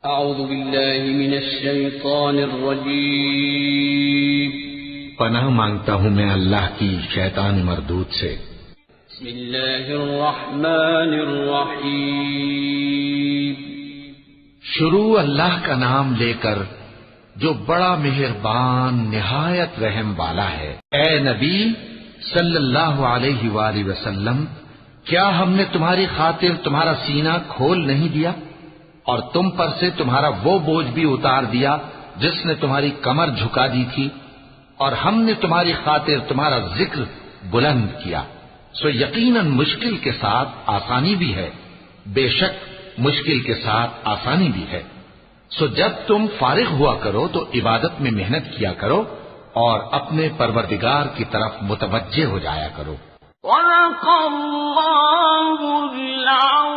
اعوذ باللہ من الشیطان الرجیم، پناہ مانگتا ہوں میں اللہ کی شیطان مردود سے۔ بسم اللہ الرحمن الرحیم، شروع اللہ کا نام لے کر جو بڑا مہربان نہایت رحم والا ہے۔ اے نبی صلی اللہ علیہ وآلہ وسلم، کیا ہم نے تمہاری خاطر تمہارا سینہ کھول نہیں دیا اور تم پر سے تمہارا وہ بوجھ بھی اتار دیا جس نے تمہاری کمر جھکا دی تھی، اور ہم نے تمہاری خاطر تمہارا ذکر بلند کیا، سو یقیناً مشکل کے ساتھ آسانی بھی ہے، بے شک مشکل کے ساتھ آسانی بھی ہے۔ سو جب تم فارغ ہوا کرو تو عبادت میں محنت کیا کرو اور اپنے پروردگار کی طرف متوجہ ہو جایا کرو۔ صدق اللہ العظیم۔